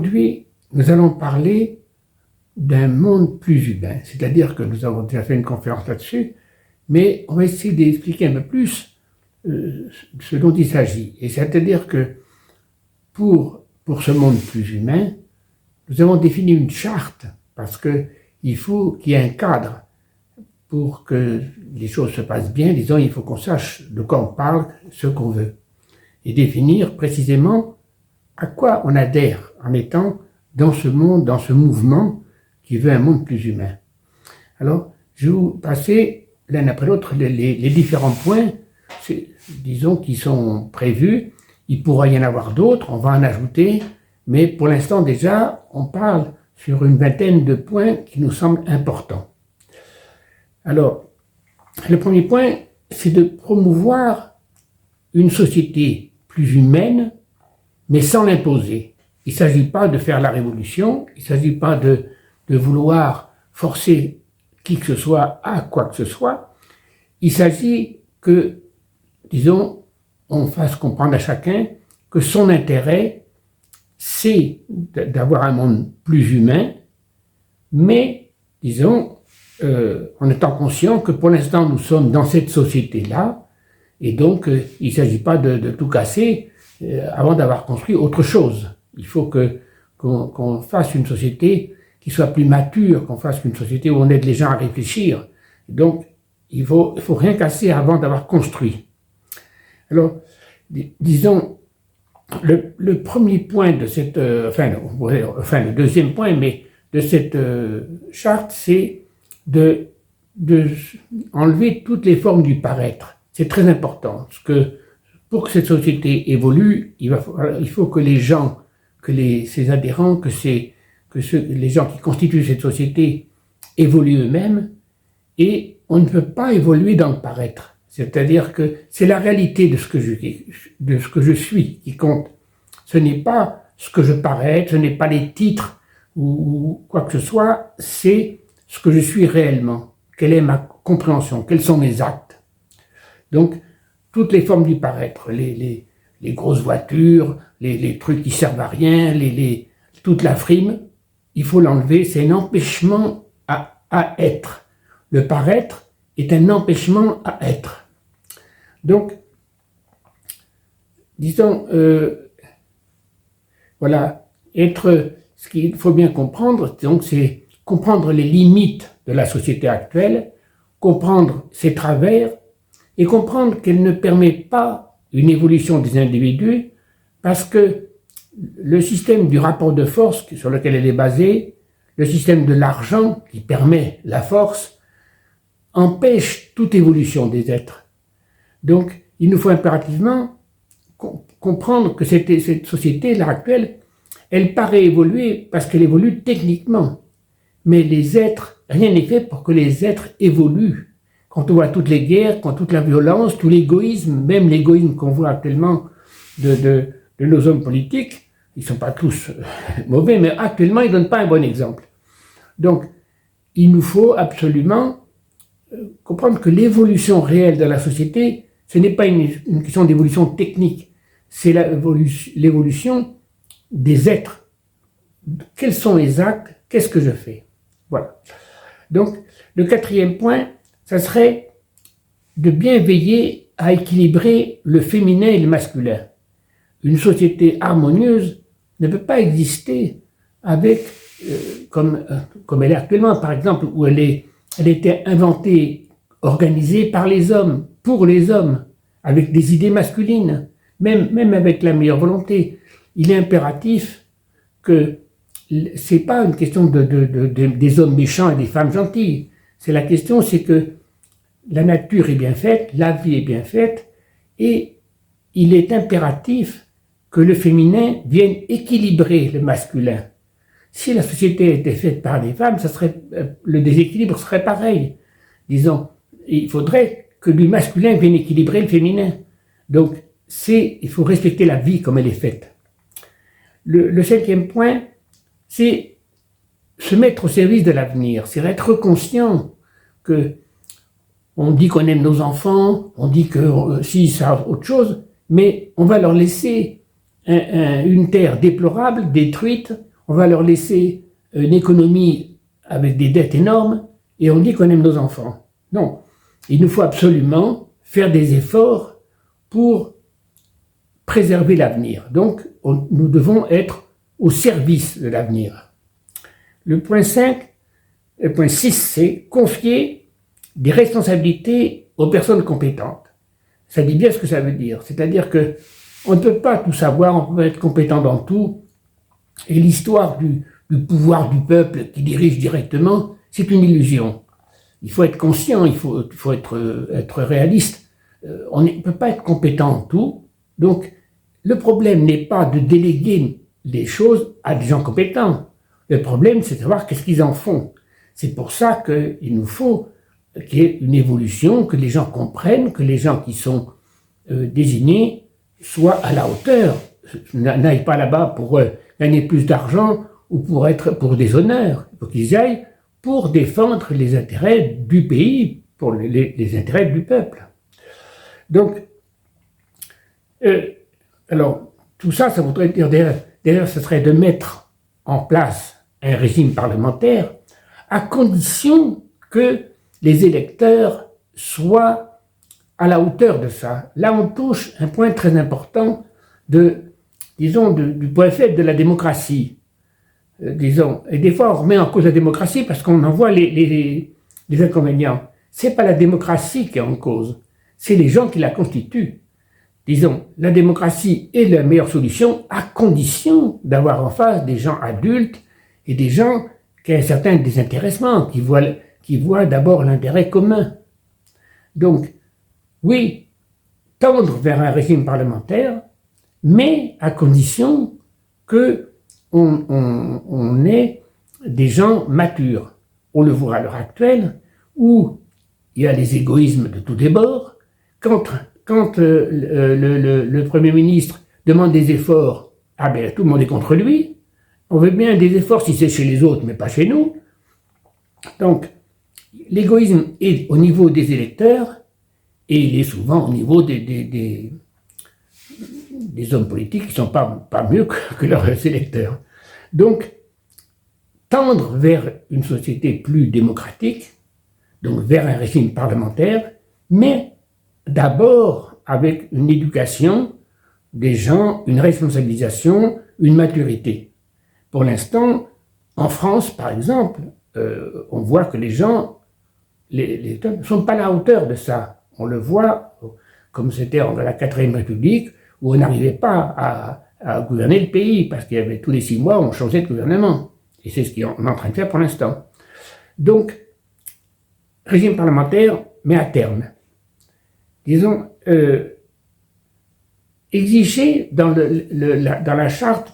Aujourd'hui, nous allons parler d'un monde plus humain, c'est-à-dire que nous avons déjà fait une conférence là-dessus, mais on va essayer d'expliquer un peu plus ce dont il s'agit. Et c'est-à-dire que pour ce monde plus humain, nous avons défini une charte, parce qu'il faut qu'il y ait un cadre pour que les choses se passent bien. Disons, il faut qu'on sache de quoi on parle, ce qu'on veut, et définir précisément à quoi on adhère en étant dans ce monde, dans ce mouvement qui veut un monde plus humain. Alors, je vais vous passer l'un après l'autre les différents points, disons, qui sont prévus. Il pourra y en avoir d'autres, on va en ajouter, mais pour l'instant déjà, on parle sur une vingtaine de points qui nous semblent importants. Alors, le premier point, c'est de promouvoir une société plus humaine, mais sans l'imposer. Il ne s'agit pas de faire la révolution, il ne s'agit pas de vouloir forcer qui que ce soit à quoi que ce soit. Il s'agit que, disons, on fasse comprendre à chacun que son intérêt, c'est d'avoir un monde plus humain, mais, disons, en étant conscient que pour l'instant nous sommes dans cette société-là, et donc il ne s'agit pas de tout casser avant d'avoir construit autre chose. Il faut qu'on fasse une société qui soit plus mature, qu'on fasse une société où on aide les gens à réfléchir. Donc, il faut rien casser avant d'avoir construit. Alors, disons, le premier point de cette, le deuxième point, mais de cette charte, c'est de enlever toutes les formes du paraître. C'est très important, parce que pour que cette société évolue, il faut que les gens, ses adhérents, les gens qui constituent cette société évoluent eux-mêmes, et on ne peut pas évoluer dans le paraître. C'est-à-dire que c'est la réalité de ce que je suis qui compte. Ce n'est pas ce que je parais, ce n'est pas les titres ou quoi que ce soit, c'est ce que je suis réellement. Quelle est ma compréhension? Quels sont mes actes? Donc, toutes les formes du paraître, les grosses voitures, les trucs qui servent à rien, toute la frime, il faut l'enlever, c'est un empêchement à être. Le paraître est un empêchement à être. Donc, disons, ce qu'il faut bien comprendre, donc, c'est comprendre les limites de la société actuelle, comprendre ses travers, et comprendre qu'elle ne permet pas une évolution des individus parce que le système du rapport de force sur lequel elle est basée, le système de l'argent qui permet la force, empêche toute évolution des êtres. Donc, il nous faut impérativement comprendre que cette société-là actuelle, elle paraît évoluer parce qu'elle évolue techniquement. Mais les êtres, rien n'est fait pour que les êtres évoluent. Quand on voit toutes les guerres, quand toute la violence, tout l'égoïsme, même l'égoïsme qu'on voit actuellement de nos hommes politiques, ils ne sont pas tous mauvais, mais actuellement, ils ne donnent pas un bon exemple. Donc, il nous faut absolument comprendre que l'évolution réelle de la société, ce n'est pas une question d'évolution technique, c'est l'évolution des êtres. Quels sont les actes? Qu'est-ce que je fais? Voilà. Donc, le quatrième point, ça serait de bien veiller à équilibrer le féminin et le masculin. Une société harmonieuse ne peut pas exister avec, comme elle est actuellement, par exemple, où elle était inventée, organisée par les hommes, pour les hommes, avec des idées masculines, même avec la meilleure volonté. Il est impératif que c'est pas une question des hommes méchants et des femmes gentilles. La question, c'est que la nature est bien faite, la vie est bien faite, et il est impératif que le féminin vienne équilibrer le masculin. Si la société était faite par des femmes, le déséquilibre serait pareil. Disons, il faudrait que le masculin vienne équilibrer le féminin. Donc, il faut respecter la vie comme elle est faite. Le cinquième point, c'est se mettre au service de l'avenir, c'est être conscient que on dit qu'on aime nos enfants, on dit que si ça autre chose, mais on va leur laisser une terre déplorable, détruite, on va leur laisser une économie avec des dettes énormes et on dit qu'on aime nos enfants. Non, il nous faut absolument faire des efforts pour préserver l'avenir. Donc, nous devons être au service de l'avenir. Le point 6, c'est confier des responsabilités aux personnes compétentes. Ça dit bien ce que ça veut dire. C'est-à-dire que on ne peut pas tout savoir, on peut être compétent dans tout. Et l'histoire du pouvoir du peuple qui dirige directement, c'est une illusion. Il faut être conscient, il faut être réaliste. On ne peut pas être compétent en tout. Donc, le problème n'est pas de déléguer les choses à des gens compétents. Le problème, c'est de savoir qu'est-ce qu'ils en font. C'est pour ça qu'il nous faut qu'il y ait une évolution, que les gens comprennent, que les gens qui sont désignés soient à la hauteur, n'aillent pas là-bas pour gagner plus d'argent ou pour des honneurs. Il faut qu'ils y aillent pour défendre les intérêts du pays, pour les intérêts du peuple. Donc, alors, tout ça, ça voudrait dire, d'ailleurs, ce serait de mettre en place un régime parlementaire à condition que les électeurs soient à la hauteur de ça. Là, on touche un point très important du point faible de la démocratie. Et des fois, on remet en cause la démocratie parce qu'on en voit les inconvénients. C'est pas la démocratie qui est en cause, c'est les gens qui la constituent. La démocratie est la meilleure solution à condition d'avoir en face des gens adultes et des gens qui ont un certain désintéressement, qui voient d'abord l'intérêt commun. Donc, oui, tendre vers un régime parlementaire, mais à condition que on ait des gens matures. On le voit à l'heure actuelle, où il y a les égoïsmes de tous les bords. Quand le Premier ministre demande des efforts, tout le monde est contre lui. On veut bien des efforts si c'est chez les autres, mais pas chez nous. Donc, l'égoïsme est au niveau des électeurs et il est souvent au niveau des hommes politiques qui ne sont pas mieux que leurs électeurs. Donc, tendre vers une société plus démocratique, donc vers un régime parlementaire, mais d'abord avec une éducation des gens, une responsabilisation, une maturité. Pour l'instant, en France, par exemple, on voit que les gens ne sont pas à la hauteur de ça. On le voit, comme c'était dans la 4e République, où on n'arrivait pas à gouverner le pays, parce qu'il y avait tous les 6 mois, on changeait de gouvernement. Et c'est ce qu'on est en train de faire pour l'instant. Donc, régime parlementaire, mais à terme. Exiger dans la charte,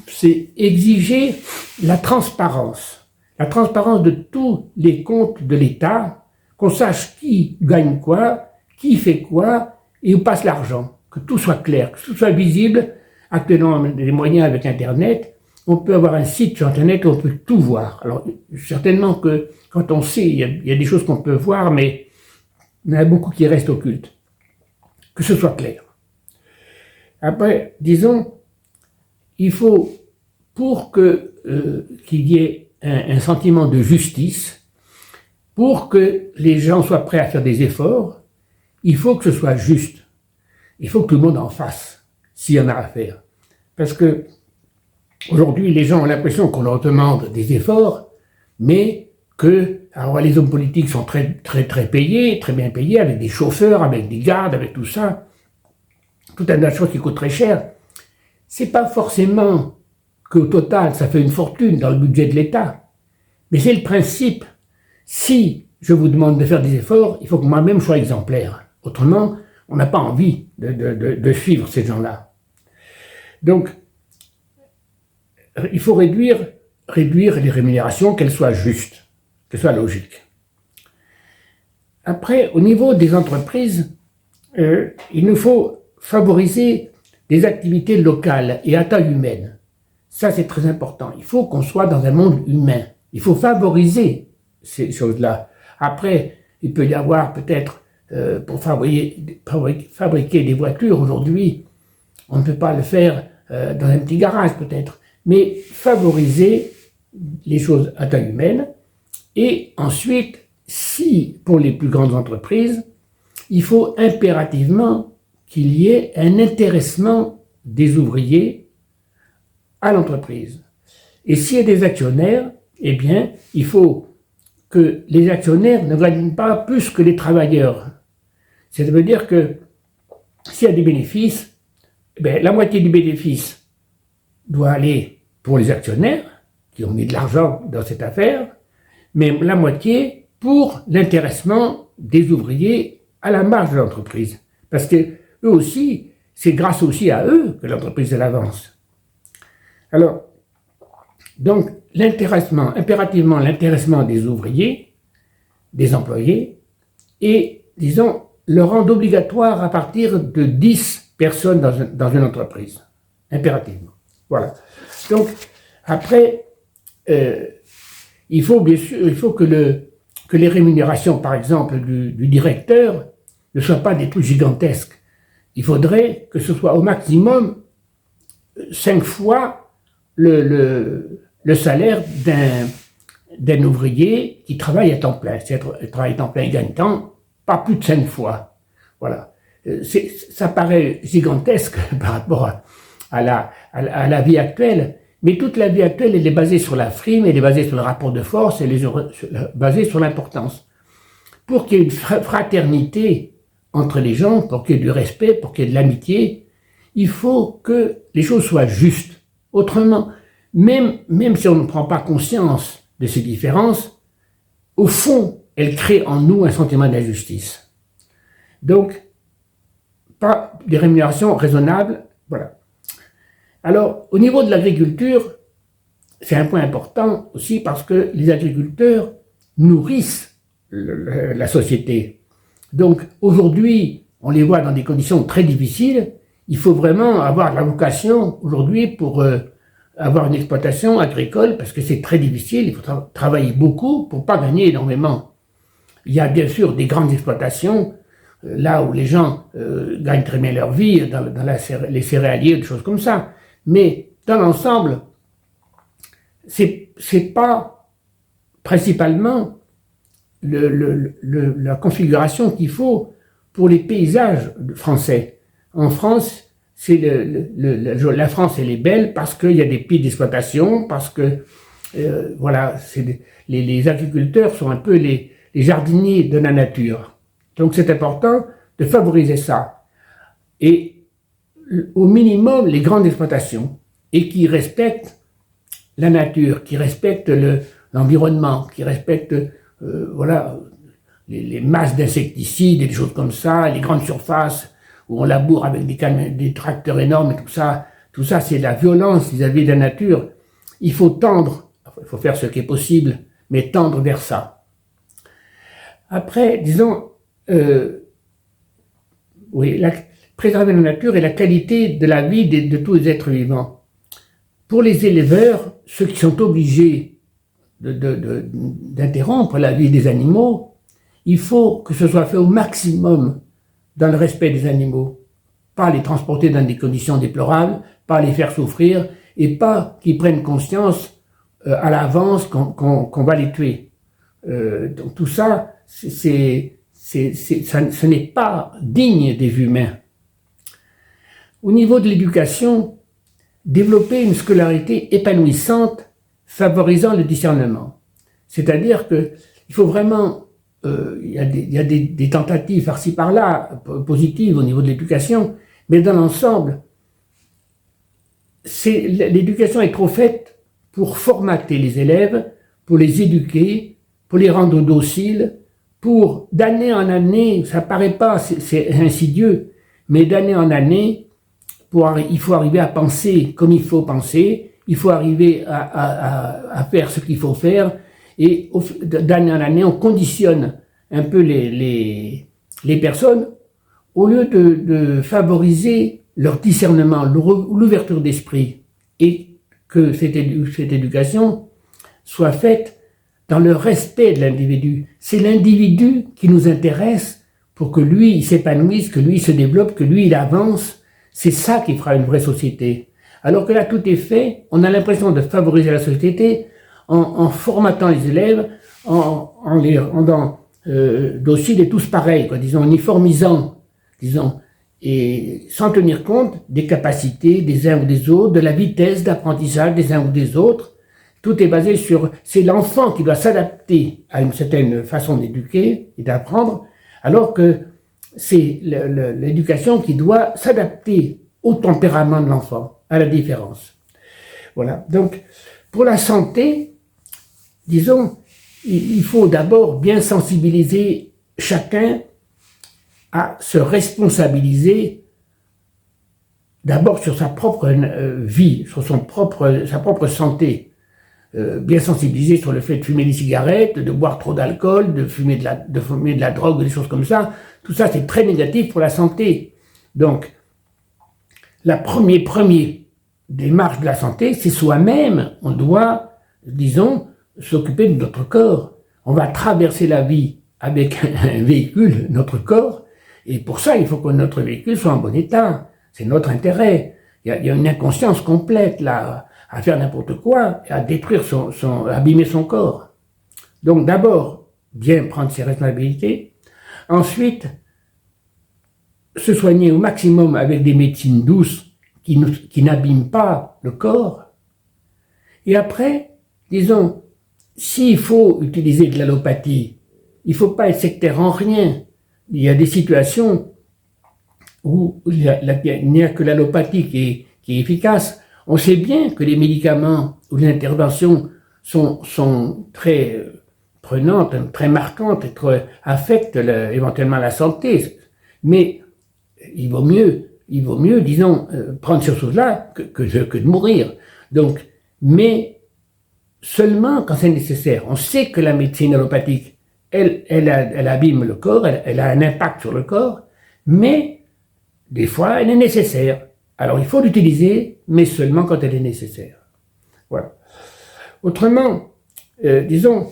c'est exiger la transparence de tous les comptes de l'État, qu'on sache qui gagne quoi, qui fait quoi, et où passe l'argent, que tout soit clair, que tout soit visible. Actuellement, on a des moyens avec Internet, on peut avoir un site sur Internet où on peut tout voir. Alors, certainement que quand on sait, il y a des choses qu'on peut voir, mais il y en a beaucoup qui restent occultes. Que ce soit clair. Après, il faut, pour qu'il y ait un sentiment de justice, pour que les gens soient prêts à faire des efforts, il faut que ce soit juste. Il faut que tout le monde en fasse, s'il y en a à faire. Parce que aujourd'hui, les gens ont l'impression qu'on leur demande des efforts, mais alors les hommes politiques sont très, très, très payés, très bien payés, avec des chauffeurs, avec des gardes, avec tout ça. Tout un tas de choses qui coûtent très cher. C'est pas forcément qu'au total, ça fait une fortune dans le budget de l'État. Mais c'est le principe. Si je vous demande de faire des efforts, il faut que moi-même je sois exemplaire. Autrement, on n'a pas envie de suivre ces gens-là. Donc, il faut réduire les rémunérations, qu'elles soient justes, qu'elles soient logiques. Après, au niveau des entreprises, il nous faut favoriser des activités locales et à taille humaine. Ça, c'est très important. Il faut qu'on soit dans un monde humain. Il faut favoriser ces choses-là. Après, il peut y avoir peut-être, pour fabriquer des voitures aujourd'hui, on ne peut pas le faire dans un petit garage peut-être, mais favoriser les choses à taille humaine. Et ensuite, si pour les plus grandes entreprises, il faut impérativement qu'il y ait un intéressement des ouvriers à l'entreprise. Et s'il y a des actionnaires, eh bien, il faut que les actionnaires ne gagnent pas plus que les travailleurs. Ça veut dire que s'il y a des bénéfices, la moitié du bénéfice doit aller pour les actionnaires qui ont mis de l'argent dans cette affaire, mais la moitié pour l'intéressement des ouvriers à la marge de l'entreprise. Parce que eux aussi, c'est grâce aussi à eux que l'entreprise elle avance. Alors, donc, impérativement l'intéressement des ouvriers, des employés, et, disons, le rendre obligatoire à partir de 10 personnes dans une entreprise. Impérativement. Voilà. Donc, après, il faut que les rémunérations, par exemple, du directeur ne soient pas des trucs gigantesques. Il faudrait que ce soit au maximum 5 fois le salaire d'un ouvrier qui travaille à temps plein. Si il travaille à temps plein, il gagne tant, pas plus de 5 fois. Voilà. Ça paraît gigantesque par rapport à la vie actuelle, mais toute la vie actuelle, elle est basée sur la frime, elle est basée sur le rapport de force, elle est basée sur l'importance. Pour qu'il y ait une fraternité entre les gens, pour qu'il y ait du respect, pour qu'il y ait de l'amitié, il faut que les choses soient justes. Autrement, même si on ne prend pas conscience de ces différences, au fond, elles créent en nous un sentiment d'injustice. Donc, pas des rémunérations raisonnables, voilà. Alors, au niveau de l'agriculture, c'est un point important aussi parce que les agriculteurs nourrissent la société. Donc, aujourd'hui, on les voit dans des conditions très difficiles. Il faut vraiment avoir la vocation aujourd'hui pour avoir une exploitation agricole parce que c'est très difficile. Il faut travailler beaucoup pour pas gagner énormément. Il y a bien sûr des grandes exploitations là où les gens gagnent très bien leur vie, dans les céréaliers, des choses comme ça. Mais dans l'ensemble, c'est pas principalement la configuration qu'il faut pour les paysages français. En France, la France elle est belle parce qu'il y a des pays d'exploitation, parce que voilà, les agriculteurs sont un peu les jardiniers de la nature. Donc c'est important de favoriser ça. Et au minimum les grandes exploitations et qui respectent la nature, qui respectent l'environnement, qui respectent voilà, les masses d'insecticides et des choses comme ça, les grandes surfaces où on laboure avec des tracteurs énormes et tout ça c'est la violence vis-à-vis de la nature. Il faut faire ce qui est possible, mais tendre vers ça. Après, disons, préserver la nature et la qualité de la vie de tous les êtres vivants. Pour les éleveurs, ceux qui sont obligés d'interrompre la vie des animaux, il faut que ce soit fait au maximum dans le respect des animaux. Pas les transporter dans des conditions déplorables, pas les faire souffrir, et pas qu'ils prennent conscience à l'avance qu'on va les tuer. Donc tout ça, ce n'est pas digne des humains. Au niveau de l'éducation, développer une scolarité épanouissante favorisant le discernement. C'est-à-dire qu'il faut vraiment, il y a des tentatives par-ci par-là, positives au niveau de l'éducation, mais dans l'ensemble, l'éducation est trop faite pour formater les élèves, pour les éduquer, pour les rendre dociles, pour d'année en année, ça paraît pas, c'est insidieux, mais d'année en année, il faut arriver à penser comme il faut penser, il faut arriver à faire ce qu'il faut faire, et d'année en année, on conditionne un peu les personnes au lieu de favoriser leur discernement, l'ouverture d'esprit, et que cette éducation soit faite dans le respect de l'individu. C'est l'individu qui nous intéresse pour que lui, il s'épanouisse, que lui, il se développe, que lui, il avance. C'est ça qui fera une vraie société. Alors que là, tout est fait, on a l'impression de favoriser la société en formatant les élèves, en les rendant dociles et tous pareils, quoi, disons, uniformisant, disons, et sans tenir compte des capacités des uns ou des autres, de la vitesse d'apprentissage des uns ou des autres. Tout est basé sur, c'est l'enfant qui doit s'adapter à une certaine façon d'éduquer et d'apprendre, alors que c'est l'éducation qui doit s'adapter au tempérament de l'enfant, à la différence. Voilà. Donc, pour la santé, disons, il faut d'abord bien sensibiliser chacun à se responsabiliser d'abord sur sa propre vie, sur sa propre santé. Bien sensibiliser sur le fait de fumer des cigarettes, de boire trop d'alcool, de fumer de la drogue, des choses comme ça. Tout ça, c'est très négatif pour la santé. Donc, la première démarche de la santé, c'est soi-même. On doit, disons, s'occuper de notre corps. On va traverser la vie avec un véhicule, notre corps, et pour ça, il faut que notre véhicule soit en bon état. C'est notre intérêt. Il y a une inconscience complète, là, à faire n'importe quoi, à détruire abîmer son corps. Donc d'abord, bien prendre ses responsabilités. Ensuite, se soigner au maximum avec des médecines douces qui n'abîment pas le corps. Et après, disons, s'il faut utiliser de l'allopathie, il ne faut pas être sectaire en rien. Il y a des situations où il n'y a que l'allopathie qui est efficace. On sait bien que les médicaments ou les interventions sont très prenantes, très marquantes, affectent éventuellement la santé. Mais il vaut mieux, disons, prendre ces choses-là que de mourir. Donc, mais seulement quand c'est nécessaire. On sait que la médecine allopathique, elle abîme le corps, elle a un impact sur le corps, mais des fois, elle est nécessaire. Alors, il faut l'utiliser, mais seulement quand elle est nécessaire. Voilà. Autrement, disons,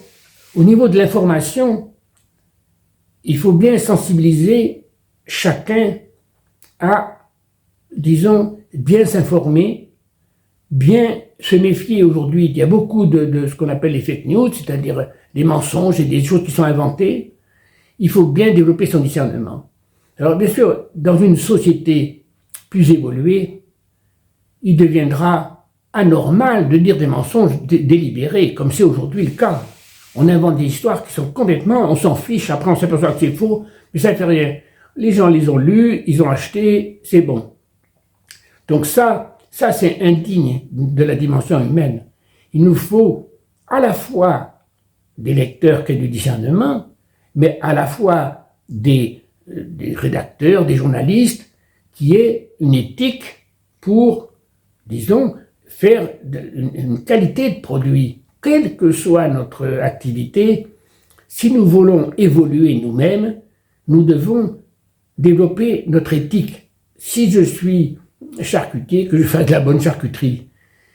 au niveau de l'information, il faut bien sensibiliser chacun à, disons, bien s'informer, bien se méfier aujourd'hui. Il y a beaucoup de ce qu'on appelle les fake news, c'est-à-dire des mensonges et des choses qui sont inventées. Il faut bien développer son discernement. Alors, bien sûr, dans une société plus évoluée, il deviendra anormal de dire des mensonges délibérés, comme c'est aujourd'hui le cas. On invente des histoires qui sont complètement, on s'en fiche, après on s'aperçoit que c'est faux, mais ça ne fait rien. Les gens les ont lus, ils ont acheté, c'est bon. Donc ça c'est indigne de la dimension humaine. Il nous faut à la fois des lecteurs qui aient du discernement, mais à la fois des rédacteurs, des journalistes, qui aient une éthique pour, disons, faire une qualité de produit. Quelle que soit notre activité, si nous voulons évoluer nous-mêmes, nous devons développer notre éthique. Si je suis charcutier, que je fasse de la bonne charcuterie.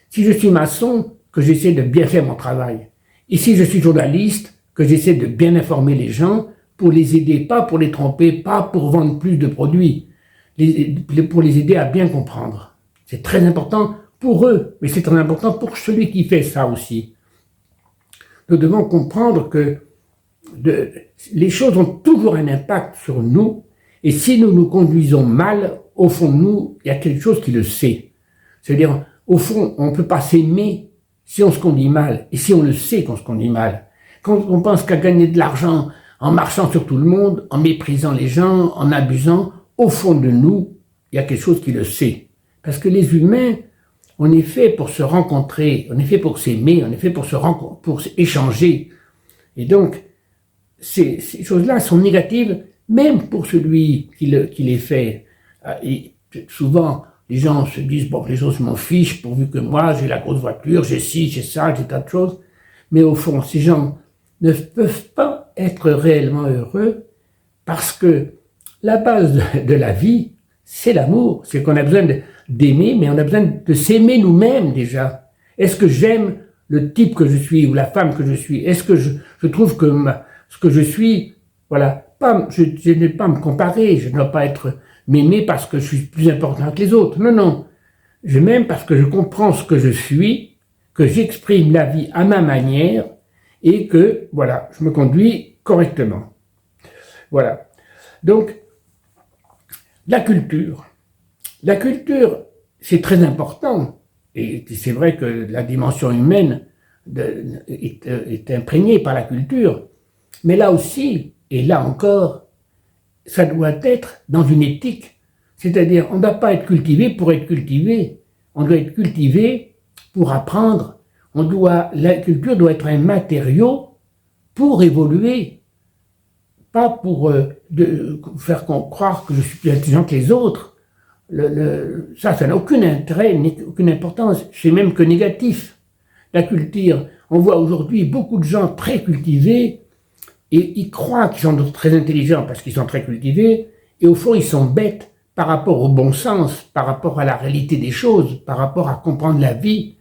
Si je suis maçon, que j'essaie de bien faire mon travail. Et si je suis journaliste, que j'essaie de bien informer les gens pour les aider, pas pour les tromper, pas pour vendre plus de produits, pour les aider à bien comprendre. C'est très important pour eux, mais c'est très important pour celui qui fait ça aussi. Nous devons comprendre que les choses ont toujours un impact sur nous, et si nous nous conduisons mal, au fond de nous, il y a quelque chose qui le sait. C'est-à-dire, au fond, on ne peut pas s'aimer si on se conduit mal, et si on le sait qu'on se conduit mal. Quand on pense qu'à gagner de l'argent en marchant sur tout le monde, en méprisant les gens, en abusant, au fond de nous, il y a quelque chose qui le sait. Parce que les humains, on est fait pour se rencontrer, on est fait pour s'aimer, on est fait pour échanger. Et donc, ces choses-là sont négatives, même pour celui qui les fait. Et souvent, les gens se disent, bon, les autres m'en fichent, pourvu que moi, j'ai la grosse voiture, j'ai ci, j'ai ça, j'ai tas de choses. Mais au fond, ces gens ne peuvent pas être réellement heureux parce que la base de la vie, c'est l'amour. C'est qu'on a besoin d'aimer, mais on a besoin de s'aimer nous-mêmes déjà. Est-ce que j'aime le type que je suis ou la femme que je suis? Est-ce que je trouve que ce que je suis, voilà, je n'ai pas à me comparer, je ne dois pas m'aimer parce que je suis plus important que les autres. Non, non. Je m'aime parce que je comprends ce que je suis, que j'exprime la vie à ma manière et que, voilà, je me conduis correctement. Voilà. Donc, la culture. La culture, c'est très important. Et c'est vrai que la dimension humaine est imprégnée par la culture. Mais là aussi, et là encore, ça doit être dans une éthique. C'est-à-dire, on ne doit pas être cultivé pour être cultivé. On doit être cultivé pour apprendre. La culture doit être un matériau pour évoluer, pas pour faire croire que je suis plus intelligent que les autres. Ça n'a aucun intérêt, aucune importance, c'est même que négatif. La culture, on voit aujourd'hui beaucoup de gens très cultivés et ils croient qu'ils sont très intelligents parce qu'ils sont très cultivés et au fond ils sont bêtes par rapport au bon sens, par rapport à la réalité des choses, par rapport à comprendre la vie.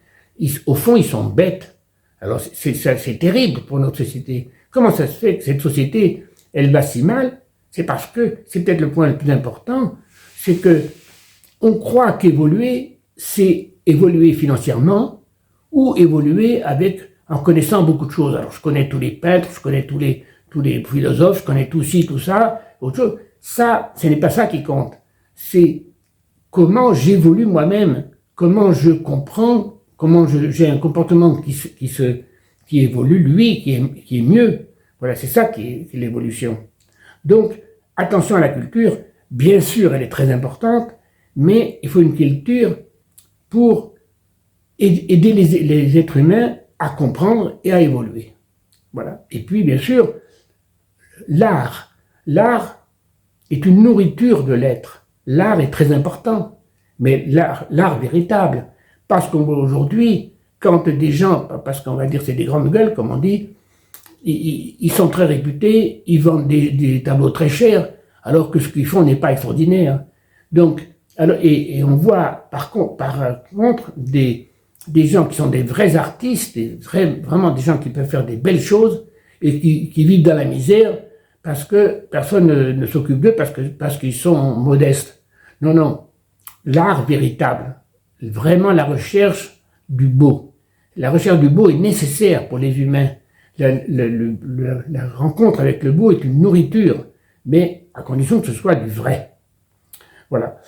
Au fond ils sont bêtes. Alors c'est terrible pour notre société. Comment ça se fait que cette société, elle va si mal? C'est parce que, c'est peut-être le point le plus important, c'est que on croit qu'évoluer, c'est évoluer financièrement ou évoluer en connaissant beaucoup de choses. Alors, je connais tous les peintres, je connais tous les philosophes, je connais tout ci, tout ça, autre chose. Ça, ce n'est pas ça qui compte. C'est comment j'évolue moi-même, comment je comprends, comment j'ai un comportement qui évolue, lui, qui est mieux. Voilà, c'est ça qui est l'évolution. Donc, attention à la culture. Bien sûr, elle est très importante, mais il faut une culture pour aider les êtres humains à comprendre et à évoluer. Voilà. Et puis, bien sûr, l'art. L'art est une nourriture de l'être. L'art est très important, mais l'art véritable. Parce qu'on voit aujourd'hui, quand des gens, parce qu'on va dire c'est des grandes gueules, comme on dit, ils sont très réputés, ils vendent des tableaux très chers, alors que ce qu'ils font n'est pas extraordinaire. Donc, et on voit par contre des gens qui sont des vrais artistes, vraiment des gens qui peuvent faire des belles choses et qui vivent dans la misère parce que personne ne s'occupe d'eux parce qu'ils sont modestes. Non, non. L'art véritable, vraiment la recherche du beau. La recherche du beau est nécessaire pour les humains. La rencontre avec le beau est une nourriture, mais à condition que ce soit du vrai. Voilà.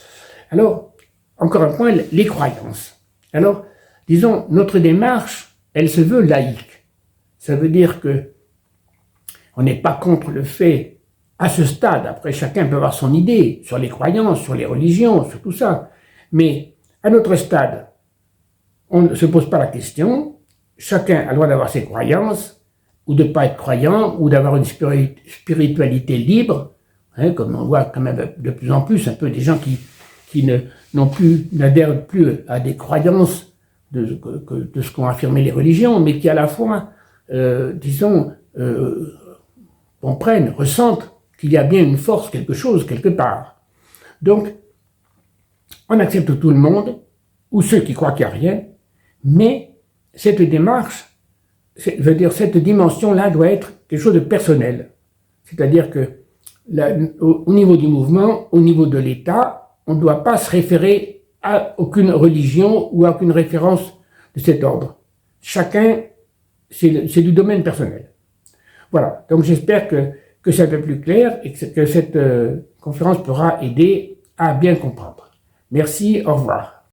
Alors, encore un point, les croyances. Alors, disons, notre démarche, elle se veut laïque. Ça veut dire que on n'est pas contre le fait, à ce stade, après chacun peut avoir son idée sur les croyances, sur les religions, sur tout ça, mais à notre stade, on ne se pose pas la question, chacun a le droit d'avoir ses croyances, ou de ne pas être croyant, ou d'avoir une spiritualité libre, hein, comme on voit quand même de plus en plus, un peu des gens qui n'adhèrent plus à des croyances de ce qu'ont affirmé les religions, mais qui à la fois, comprennent, ressentent qu'il y a bien une force, quelque chose, quelque part. Donc, on accepte tout le monde, ou ceux qui croient qu'il n'y a rien, mais cette démarche, cette dimension-là doit être quelque chose de personnel. C'est-à-dire que au niveau du mouvement, au niveau de l'État, on ne doit pas se référer à aucune religion ou à aucune référence de cet ordre. Chacun, c'est du domaine personnel. Voilà, donc j'espère que c'est un peu plus clair et que cette conférence pourra aider à bien comprendre. Merci, au revoir.